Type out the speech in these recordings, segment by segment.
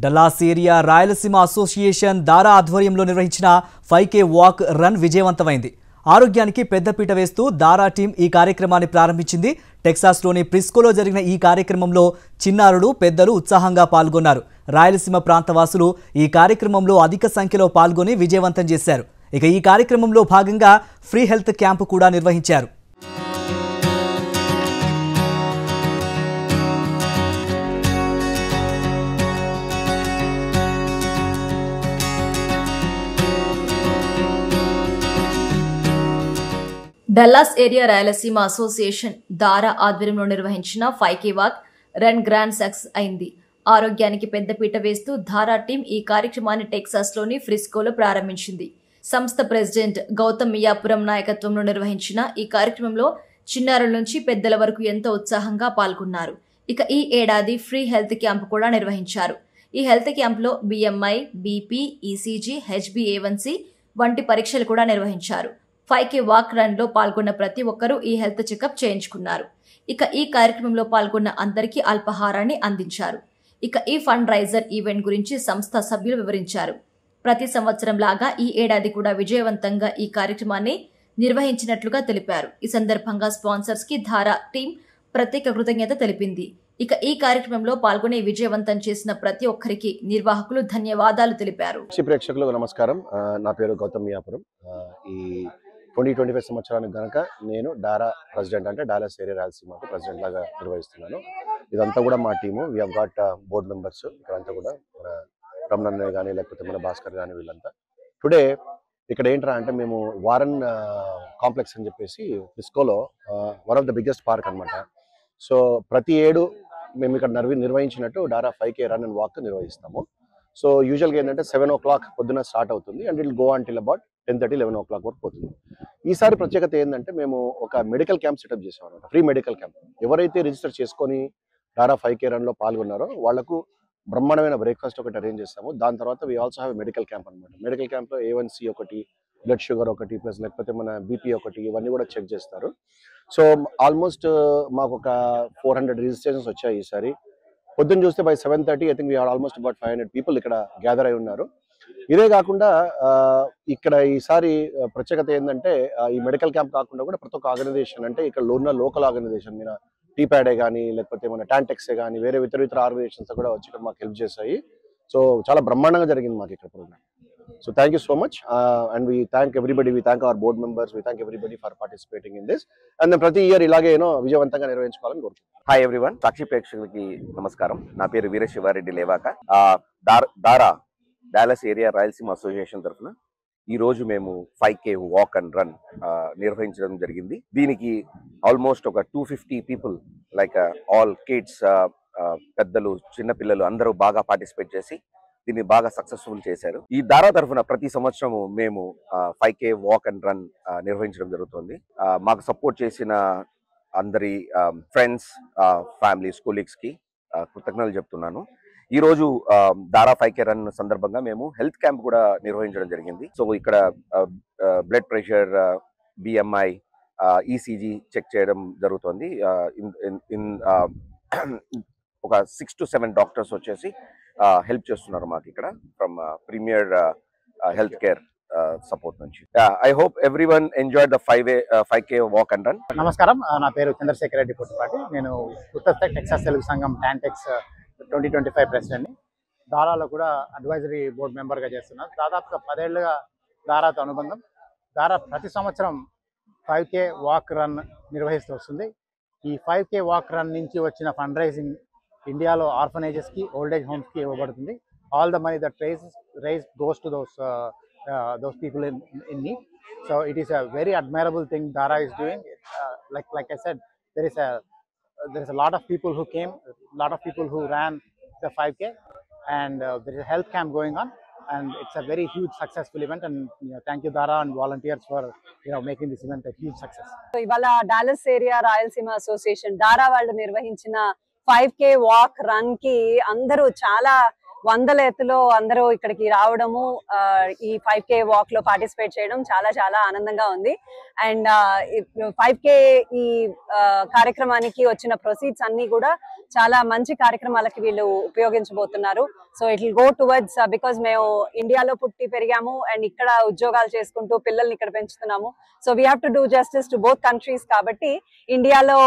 Dallas area Rayalaseema association దారా ఆధ్వర్యంలో నిర్వహించిన 5K వాక్ రన్ విజయవంతమైంది. ఆరోగ్యానికి పెద్దపీట వేస్తూ దారా టీం ఈ కార్యక్రమాన్ని ప్రారంభించింది. టెక్సాస్లోని ప్రిస్కోలో జరిగిన ఈ కార్యక్రమంలో చిన్నారులు, పెద్దలు ఉత్సాహంగా పాల్గొన్నారు. రాయలసీమ ప్రాంతవాసులు ఈ కార్యక్రమంలో అధిక సంఖ్యలో పాల్గొని విజయవంతం చేశారు. ఇక ఈ కార్యక్రమంలో భాగంగా ఫ్రీ హెల్త్ క్యాంపు కూడా నిర్వహించారు. డల్లాస్ ఏరియా రాయలసీమ అసోసియేషన్ దారా ఆధ్వర్యంలో నిర్వహించిన 5K walk run grand success అయింది. ఆరోగ్యానికి పెద్దపీట వేస్తూ దారా టీం ఈ కార్యక్రమాన్ని టెక్సాస్లోని ఫ్రిస్కోలో ప్రారంభించింది. సంస్థ ప్రెసిడెంట్ గౌతమ్ మియాపురం నాయకత్వంలో నిర్వహించిన ఈ కార్యక్రమంలో చిన్నారుల నుంచి పెద్దల వరకు ఎంతో ఉత్సాహంగా పాల్గొన్నారు. ఇక ఈ ఏడాది ఫ్రీ హెల్త్ క్యాంప్ కూడా నిర్వహించారు. ఈ హెల్త్ క్యాంప్లో BMI, BP, ECG, HbA1c వంటి పరీక్షలు కూడా నిర్వహించారు. 5K వాక్ రన్ లో పాల్గొన్న ప్రతి ఒక్కరూ ఈ హెల్త్ చెకప్ చేయించుకున్నారు. ఇక ఈ కార్యక్రమంలో పాల్గొన్న అందరికీ అల్పాహారాన్ని అందించారు. ఇక ఈ ఫండ్ రైజర్ ఈవెంట్ గురించి సంస్థ సభ్యులు వివరించారు. ప్రతి సంవత్సరం లాగా ఈ ఏడాది కూడా విజయవంతంగా ఈ కార్యక్రమాన్ని నిర్వహించినట్లుగా తెలిపారు. ఈ సందర్భంగా స్పాన్సర్స్ కి దారా టీం ప్రత్యేక కృతజ్ఞత తెలిపింది. ఇక ఈ కార్యక్రమంలో పాల్గొని విజయవంతం చేసిన ప్రతి ఒక్కరికి నిర్వాహకులు ధన్యవాదాలు తెలిపారు. ప్రేక్షకులకు నమస్కారం. నా పేరు గౌతమ్ మియాపురం. ఈ 2025 సంవత్సరానికి గనక నేను దారా ప్రెసిడెంట్, అంటే డాలస్ ఏరియా రాయలసీమకు ప్రెసిడెంట్ లాగా నిర్వహిస్తున్నాను. ఇదంతా కూడా మా team. We have got bored members ఇక్కడంతా కూడా, మన రమణన్న కానీ లేకపోతే మన భాస్కర్ కానీ వీళ్ళంతా. టుడే ఇక్కడ ఏంట్రా అంటే మేము వారన్ కాంప్లెక్స్ అని చెప్పేసి ఫ్రిస్కోలో one of the biggest park అనమాట. సో ప్రతి ఏడు మేము ఇక్కడ నిర్వహించినట్టు DARA 5K run and walk నిర్వహిస్తాము. సో యూజువల్గా ఏంటంటే 7 o'clock పొద్దున్న స్టార్ట్ అవుతుంది and it go until about 10:30, 11 o'clock వరకు పోతుంది. ఈసారి ప్రత్యేకత ఏంటంటే మేము ఒక మెడికల్ క్యాంప్ సెటప్ చేసాం అనమాట. Free medical camp. ఎవరైతే రిజిస్టర్ చేసుకొని దారా 5K రన్లో పాల్గొన్నారో వాళ్లకు బ్రహ్మాండమైన బ్రేక్ఫాస్ట్ ఒకటి అరేంజ్ చేస్తాము. దాని తర్వాత we also have medical camp అనమాట. మెడికల్ క్యాంప్లో A1C ఒకటి, బ్లడ్ షుగర్ ఒకటి, ప్లస్ లేకపోతే మన BP ఒకటి, ఇవన్నీ కూడా చెక్ చేస్తారు. సో ఆల్మోస్ట్ మాకు ఒక 400 రిజిస్ట్రేషన్స్ వచ్చాయి ఈసారి. పొద్దున్న చూస్తే by 7:30 I think we are almost about 500 people ఇక్కడ గ్యాదర్ అయి ఉన్నారు. ఇదే కాకుండా ఇక్కడ ఈసారి ప్రత్యేకత ఏంటంటే ఈ మెడికల్ క్యాంప్ కాకుండా కూడా ప్రతి ఒక్క ఆర్గనైజేషన్, అంటే ఇక్కడ ఉన్న లోకల్ ఆర్గనైజేషన్ మీద టీప్యాడే కానీ లేకపోతే మన టాంటెక్సే కానీ వేరే ఇతర ఆర్గనైజేషన్స్ కూడా వచ్చి ఇక్కడ మాకు హెల్ప్ చేశాయి. సో చాలా బ్రహ్మాండంగా జరిగింది మాకు ఇక్కడ programme. So thank you so much, and we thank everybody. We thank our board members. We thank everybody for participating in this. And then ప్రతి ఇయర్ ఇలాగే విజయవంతంగా నిర్వహించుకోవాలని కోరుకుంటున్నాను. హాయ్ ఎవ్రీవన్, సాక్షి ప్రేక్షకులకి నమస్కారం. నా పేరు వీరశివారెడ్డి లేవాక. దారా డాలస్ ఏరియా రాయలసీమ అసోసియేషన్ తరఫున ఈ రోజు మేము 5K వాక్ అండ్ రన్ నిర్వహించడం జరిగింది. దీనికి ఆల్మోస్ట్ ఒక 250 పీపుల్, లైక్ ఆల్ కిడ్స్, పెద్దలు, చిన్నపిల్లలు అందరూ బాగా పార్టిసిపేట్ చేసి దీన్ని బాగా సక్సెస్ఫుల్ చేశారు. ఈ దారా తరఫున ప్రతి సంవత్సరము మేము 5K వాక్ అండ్ రన్ నిర్వహించడం జరుగుతుంది. మాకు సపోర్ట్ చేసిన అందరి ఫ్రెండ్స్, ఫ్యామిలీస్, కొలీగ్స్ కి కృతజ్ఞతలు చెప్తున్నాను. ఈ రోజు దారా 5K రన్ సందర్భంగా మేము హెల్త్ క్యాంప్ కూడా నిర్వహించడం జరిగింది. సో ఇక్కడ blood pressure, BMI, ECG check చేయడం జరుగుతుంది. ఒక 6 to 7 డాక్టర్స్ వచ్చేసి హెల్ప్ చేస్తున్నారు మాకు ఇక్కడ from premier health care support నుంచి. I hope everyone enjoyed the 5K walk and run. నమస్కారం, నా పేరు చంద్రశేఖర్ రెడ్డి పుట్టుపాటి. నేను ఉత్తర టెక్సాస్ తెలుగు సంఘం టాంటెక్స్ 2025 ప్రెసిడెంట్ని. దారాలో కూడా అడ్వైజరీ బోర్డు మెంబర్గా చేస్తున్నాను. దాదాపుగా 10 ఏళ్ళుగా దారాతో అనుబంధం. దారా ప్రతి సంవత్సరం 5K వాక్ రన్ నిర్వహిస్తూ వస్తుంది. ఈ 5K వాక్ రన్ నుంచి వచ్చిన ఫండ్ రైజింగ్ ఇండియాలో ఆర్ఫనేజెస్కి, ఓల్డ్ ఏజ్ హోమ్స్కి ఇవ్వబడుతుంది. All the money that raise goes to those people in need. So it is a very admirable thing Dara is doing. Like I said, there is a lot of people who came, a lot of people who ran the 5K, and there is a health camp going on, and it's a very huge successful event. And thank you Dara and volunteers for making this event a huge success. So ivala Dallas area Rayalaseema Association Dara vallu nirvahinchina 5K walk run కి అందరూ చాలా వందల ఎత్తులో అందరూ ఇక్కడికి రావడము, ఈ 5K walk లో పార్టిసిపేట్ చేయడం చాలా చాలా ఆనందంగా ఉంది. అండ్ 5K ఈ కార్యక్రమానికి వచ్చిన ప్రొసీడ్స్ అన్ని కూడా చాలా మంచి కార్యక్రమాలకి వీళ్ళు ఉపయోగించబోతున్నారు. So it will go towards because మేము ఇండియాలో పుట్టి పెరిగాము అండ్ ఇక్కడ ఉద్యోగాలు చేసుకుంటూ పిల్లల్ని ఇక్కడ పెంచుతున్నాము. So we have to do justice to both countries. కాబట్టి ఇండియాలో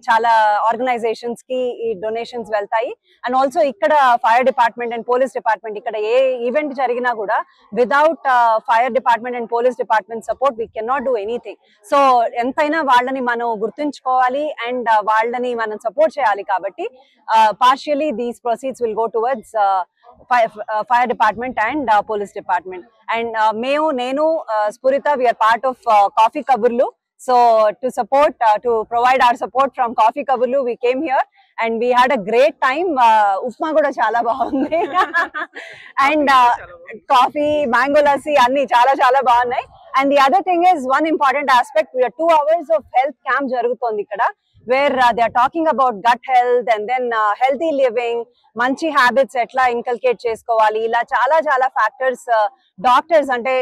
చాలా ఆర్గనైజేషన్స్ కి ఈ డొనేషన్స్ వెళ్తాయి. అండ్ ఆల్సో ఇక్కడ fire department and police department, ఇక్కడ ఏ ఈవెంట్ జరిగినా కూడా without fire department and police department support we can not do anything. So ఎంతైనా వాళ్ళని మనం గుర్తుంచుకోవాలి అండ్ వాళ్ళని మనం సపోర్ట్ చేయాలి. కాబట్టి partially these proceeds will go towards fire department and police department. And nenu Spurita, we are part of Coffee Kaburlu. So to support, to provide our support from Coffee Kaburlu, we came here and we had a great time. Upma kuda chala baagundi and coffee, mango lassi anni chala baagunnai. And the other thing is, one important aspect, we are 2 hours of health camp jarugutondi ikkada, where they are talking about gut health and then healthy living, manchi habits etla inculcate chesukovali, ila chala factors. Doctors ante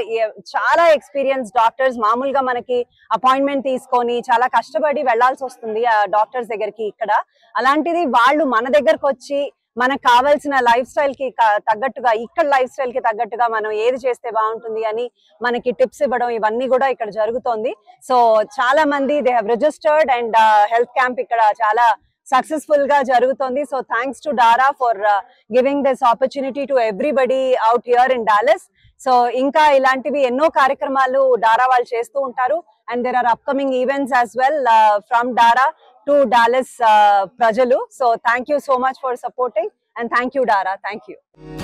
chala experienced doctors maamuluga manaki appointment teeskoni chala kashtapadi vellalsi vastundi doctors దగ్గరికి. ఇక్కడ అలాంటిది వాళ్ళు మన దగ్గరకు వచ్చి మనకు కావాల్సిన life style కి తగ్గట్టుగా, ఇక్కడ లైఫ్ స్టైల్ కి తగ్గట్టుగా మనం ఏది చేస్తే బాగుంటుంది అని మనకి టిప్స్ ఇవ్వడం, ఇవన్నీ కూడా ఇక్కడ జరుగుతోంది. సో చాలా మంది they have registered and health camp ఇక్కడ చాలా సక్సెస్ఫుల్ గా జరుగుతోంది. So thanks to DARA for giving this opportunity to everybody out here in Dallas. So ఇంకా ఇలాంటివి ఎన్నో కార్యక్రమాలు డారా వాళ్ళు చేస్తూ ఉంటారు. And there are upcoming events as well from DARA to Dallas Prajalu. So thank you so much for supporting, and thank you Dara, thank you.